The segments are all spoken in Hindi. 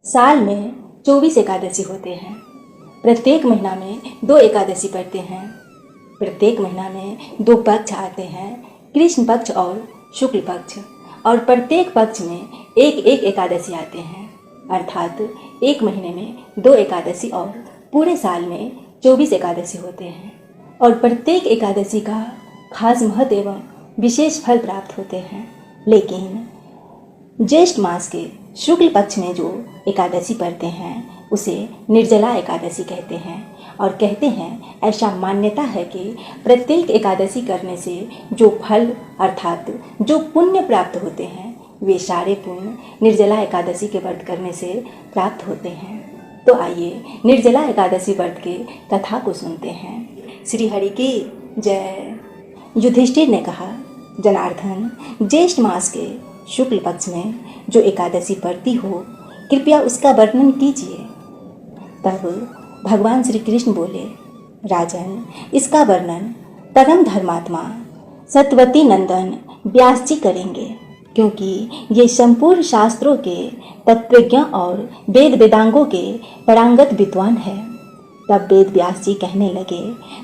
साल में 24 एकादशी होते हैं। प्रत्येक महीना में 2 एकादशी पड़ते हैं। प्रत्येक महीना में 2 पक्ष आते हैं, कृष्ण पक्ष और शुक्ल पक्ष, और प्रत्येक पक्ष में एक एक एकादशी आते हैं। अर्थात एक महीने में 2 एकादशी और पूरे साल में 24 एकादशी होते हैं। और प्रत्येक एकादशी का खास महत्व एवं विशेष फल प्राप्त होते हैं। लेकिन ज्येष्ठ मास के शुक्ल पक्ष में जो एकादशी पड़ते हैं उसे निर्जला एकादशी कहते हैं। और कहते हैं, ऐसा मान्यता है कि प्रत्येक एकादशी करने से जो फल अर्थात जो पुण्य प्राप्त होते हैं वे सारे पुण्य निर्जला एकादशी के व्रत करने से प्राप्त होते हैं। तो आइए निर्जला एकादशी व्रत के कथा को सुनते हैं। श्री हरि की जय। युधिष्ठिर ने कहा, जनार्दन, ज्येष्ठ मास के शुक्ल पक्ष में जो एकादशी पड़ती हो कृपया उसका वर्णन कीजिए। तब भगवान श्री कृष्ण बोले, राजन, इसका वर्णन परम धर्मात्मा सत्यवती नंदन व्यास जी करेंगे, क्योंकि ये संपूर्ण शास्त्रों के तत्वज्ञ और वेद वेदांगों के पारंगत विद्वान है। तब वेद व्यास जी कहने लगे,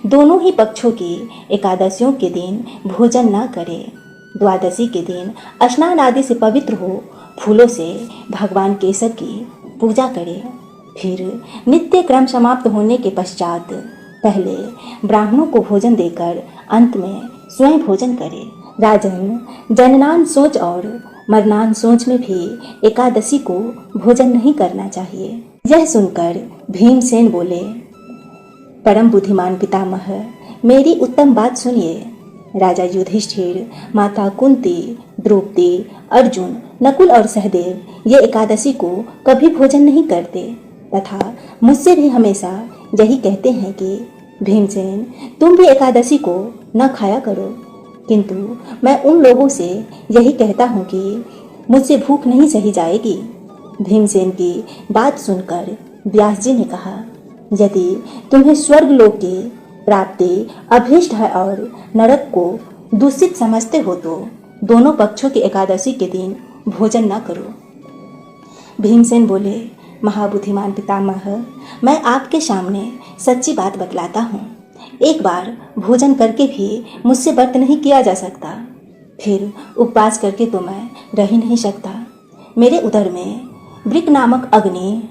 दोनों ही पक्षों की एकादशियों के दिन भोजन न करें। द्वादशी के दिन स्नान आदि से पवित्र हो फूलों से भगवान केशव की पूजा करें। फिर नित्य क्रम समाप्त होने के पश्चात पहले ब्राह्मणों को भोजन देकर अंत में स्वयं भोजन करें। राजन, जननान सोच और मरनान सोच में भी एकादशी को भोजन नहीं करना चाहिए। यह सुनकर भीमसेन बोले, परम बुद्धिमान पितामह, मेरी उत्तम बात सुनिए। राजा युधिष्ठिर, माता कुंती, द्रौपदी, अर्जुन, नकुल और सहदेव ये एकादशी को कभी भोजन नहीं करते तथा मुझसे भी हमेशा यही कहते हैं कि भीमसेन, तुम भी एकादशी को न खाया करो। किंतु मैं उन लोगों से यही कहता हूँ कि मुझसे भूख नहीं सही जाएगी। भीमसेन की बात सुनकर व्यास जी ने कहा, यदि तुम्हें स्वर्ग लोक की प्राप्ति अभीष्ट है और नरक को दूषित समझते हो तो दोनों पक्षों की एकादशी के दिन भोजन न करो। भीमसेन बोले, महाबुद्धिमान पितामह, मैं आपके सामने सच्ची बात बतलाता हूँ। एक बार भोजन करके भी मुझसे व्रत नहीं किया जा सकता, फिर उपवास करके तो मैं रह ही नहीं सकता। मेरे उदर में वृक नामक अग्नि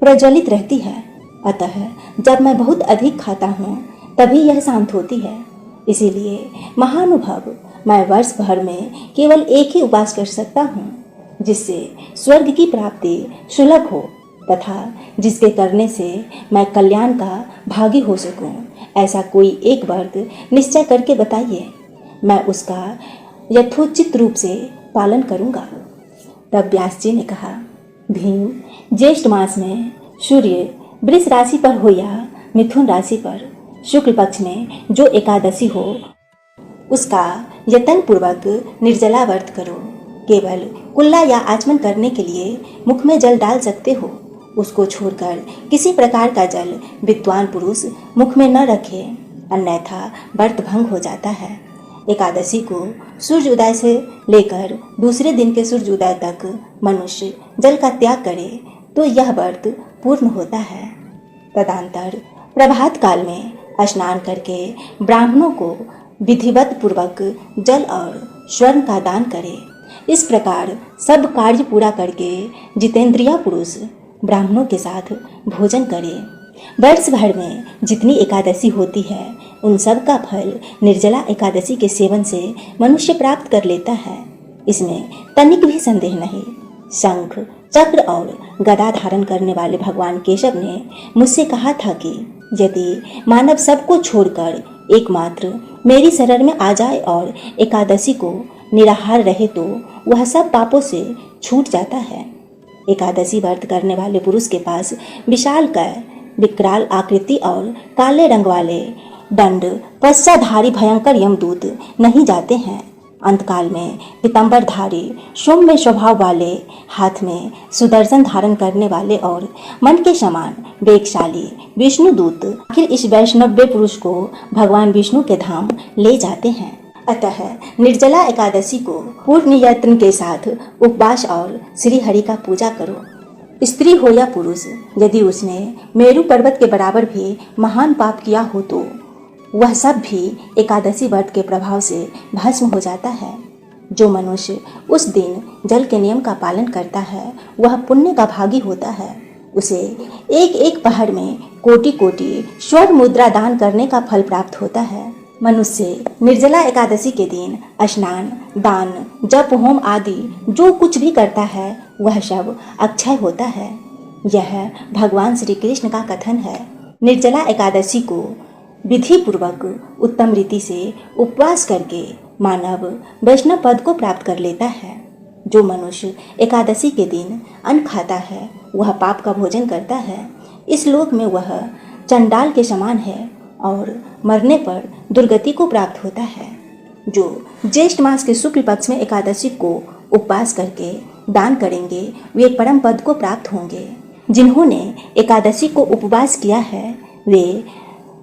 प्रज्वलित रहती है, अतः जब मैं बहुत अधिक खाता हूँ तभी यह शांत होती है। इसीलिए महानुभाव, मैं वर्ष भर में केवल एक ही उपवास कर सकता हूँ, जिससे स्वर्ग की प्राप्ति सुलभ हो तथा जिसके करने से मैं कल्याण का भागी हो सकूँ। ऐसा कोई एक व्रत निश्चय करके बताइए, मैं उसका यथोचित रूप से पालन करूँगा। तब व्यास जी ने कहा, भीम, ज्येष्ठ मास में सूर्य वृष राशि पर हो या मिथुन राशि पर शुक्ल पक्ष में जो एकादशी हो उसका यत्न पूर्वक निर्जला व्रत करो। केवल कुल्ला या आचमन करने के लिए मुख में जल डाल सकते हो। उसको छोड़कर किसी प्रकार का जल विद्वान पुरुष मुख में न रखे, अन्यथा व्रत भंग हो जाता है। एकादशी को सूर्य उदय से लेकर दूसरे दिन के सूर्य उदय तक मनुष्य जल का त्याग करे तो यह व्रत पूर्ण होता है। तदंतर प्रभात काल में स्नान करके ब्राह्मणों को विधिवत पूर्वक जल और स्वर्ण का दान करे। इस प्रकार सब कार्य पूरा करके जितेंद्रिय पुरुष ब्राह्मणों के साथ भोजन करे। वर्ष भर में जितनी एकादशी होती है उन सब का फल निर्जला एकादशी के सेवन से मनुष्य प्राप्त कर लेता है, इसमें तनिक भी संदेह नहीं। शंख, चक्र और गदा धारण करने वाले भगवान केशव ने मुझसे कहा था कि यदि मानव सबको छोड़कर एकमात्र मेरी शरण में आ जाए और एकादशी को निराहार रहे तो वह सब पापों से छूट जाता है। एकादशी व्रत करने वाले पुरुष के पास विशालकाय, विकराल आकृति और काले रंग वाले दंड पश्चाधारी भयंकर यमदूत नहीं जाते हैं। अंतकाल में पीतांबरधारी सौम्य स्वभाव वाले, हाथ में सुदर्शन धारण करने वाले और मन के समान वेगशाली विष्णुदूत आखिर इस वैष्णव्य पुरुष को भगवान विष्णु के धाम ले जाते हैं। अतः निर्जला एकादशी को पूर्ण यत्न के साथ उपवास और श्री हरि का पूजा करो। स्त्री हो या पुरुष, यदि उसने मेरू पर्वत के बराबर भी महान पाप किया हो तो वह सब भी एकादशी व्रत के प्रभाव से भस्म हो जाता है। जो मनुष्य उस दिन जल के नियम का पालन करता है वह पुण्य का भागी होता है। उसे एक एक पहाड़ में कोटि कोटि स्वर्ण मुद्रा दान करने का फल प्राप्त होता है। मनुष्य निर्जला एकादशी के दिन स्नान, दान, जप, होम आदि जो कुछ भी करता है वह सब अक्षय होता है। यह भगवान श्री कृष्ण का कथन है। निर्जला एकादशी को विधि पूर्वक उत्तम रीति से उपवास करके मानव वैष्णव पद को प्राप्त कर लेता है। जो मनुष्य एकादशी के दिन अन्न खाता है वह पाप का भोजन करता है। इस लोक में वह चंडाल के समान है और मरने पर दुर्गति को प्राप्त होता है। जो ज्येष्ठ मास के शुक्ल पक्ष में एकादशी को उपवास करके दान करेंगे वे परम पद को प्राप्त होंगे। जिन्होंने एकादशी को उपवास किया है वे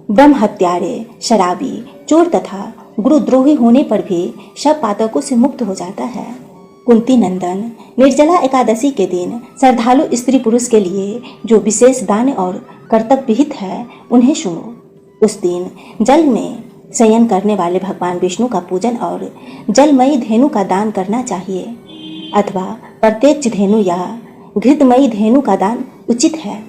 ब्रह्म हत्यारे, शराबी, चोर तथा गुरुद्रोही होने पर भी सब पातकों से मुक्त हो जाता है। कुंती नंदन, निर्जला एकादशी के दिन श्रद्धालु स्त्री पुरुष के लिए जो विशेष दान और कर्तव्य विहित है उन्हें सुनो। उस दिन जल में शयन करने वाले भगवान विष्णु का पूजन और जलमयी धेनु का दान करना चाहिए अथवा प्रत्यक्ष धेनु या घृतमयी धेनु का दान उचित है।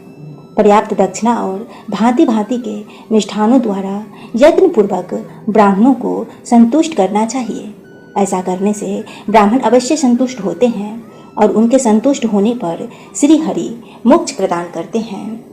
पर्याप्त दक्षिणा और भांति भांति के मिष्ठानों द्वारा यत्न पूर्वक ब्राह्मणों को संतुष्ट करना चाहिए। ऐसा करने से ब्राह्मण अवश्य संतुष्ट होते हैं और उनके संतुष्ट होने पर श्री हरि मोक्ष प्रदान करते हैं।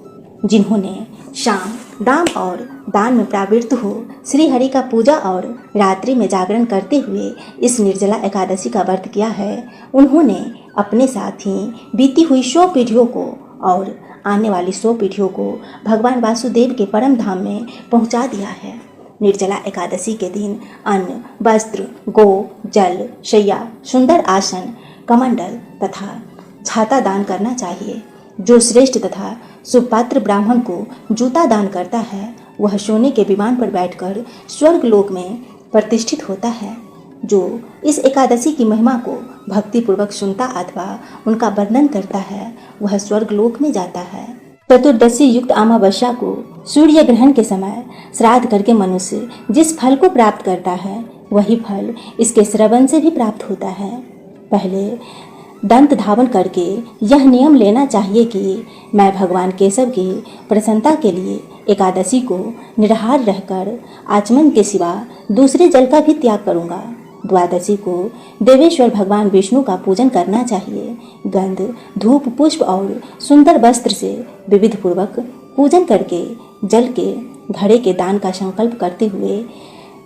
जिन्होंने शाम, दाम और दान में प्रवृत्त हो श्री हरि का पूजा और रात्रि में जागरण करते हुए इस निर्जला एकादशी का व्रत किया है उन्होंने अपने साथ ही बीती हुई 100 पीढ़ियों को और आने वाली 100 पीढ़ियों को भगवान वासुदेव के परम धाम में पहुंचा दिया है। निर्जला एकादशी के दिन अन्न, वस्त्र, गो, जल, शैया, सुंदर आसन, कमंडल तथा छाता दान करना चाहिए। जो श्रेष्ठ तथा सुपात्र ब्राह्मण को जूता दान करता है वह सोने के विमान पर बैठकर स्वर्ग लोक में प्रतिष्ठित होता है। जो इस एकादशी की महिमा को भक्तिपूर्वक सुनता अथवा उनका वर्णन करता है वह स्वर्ग लोक में जाता है। चतुर्दशी युक्त अमावस्या को सूर्य ग्रहण के समय श्राद्ध करके मनुष्य जिस फल को प्राप्त करता है वही फल इसके श्रवण से भी प्राप्त होता है। पहले दंत धावन करके यह नियम लेना चाहिए कि मैं भगवान केशव की प्रसन्नता के लिए एकादशी को निराहार रहकर आचमन के सिवा दूसरे जल का भी त्याग करूँगा। द्वादशी को देवेश्वर भगवान विष्णु का पूजन करना चाहिए। गंध, धूप, पुष्प और सुंदर वस्त्र से विविध पूर्वक पूजन करके जल के घड़े के दान का संकल्प करते हुए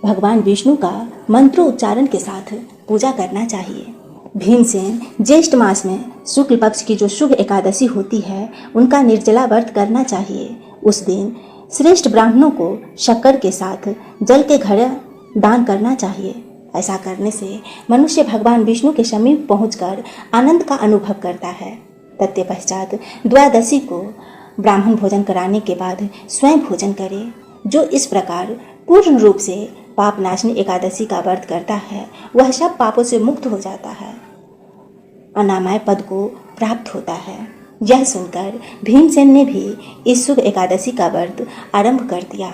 भगवान विष्णु का मंत्रोच्चारण के साथ पूजा करना चाहिए। भीमसेन ज्येष्ठ मास में शुक्ल पक्ष की जो शुभ एकादशी होती है उनका निर्जला व्रत करना चाहिए। उस दिन श्रेष्ठ ब्राह्मणों को शक्कर के साथ जल के घड़े दान करना चाहिए। ऐसा करने से मनुष्य भगवान विष्णु के समीप पहुंचकर आनंद का अनुभव करता है। तत्पश्चात द्वादशी को ब्राह्मण भोजन कराने के बाद स्वयं भोजन करे। जो इस प्रकार पूर्ण रूप से पाप नाशनी एकादशी का व्रत करता है वह सब पापों से मुक्त हो जाता है, अनामय पद को प्राप्त होता है। यह सुनकर भीमसेन ने भी इस शुभ एकादशी का व्रत आरंभ कर दिया।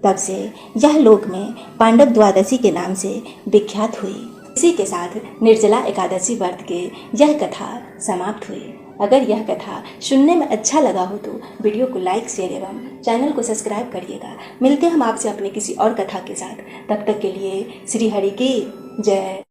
तब से यह लोक में पांडव द्वादशी के नाम से विख्यात हुई। इसी के साथ निर्जला एकादशी व्रत के यह कथा समाप्त हुई। अगर यह कथा सुनने में अच्छा लगा हो तो वीडियो को लाइक, शेयर एवं चैनल को सब्सक्राइब करिएगा। मिलते हैं हम आपसे अपने किसी और कथा के साथ। तब तक के लिए श्री हरि की जय।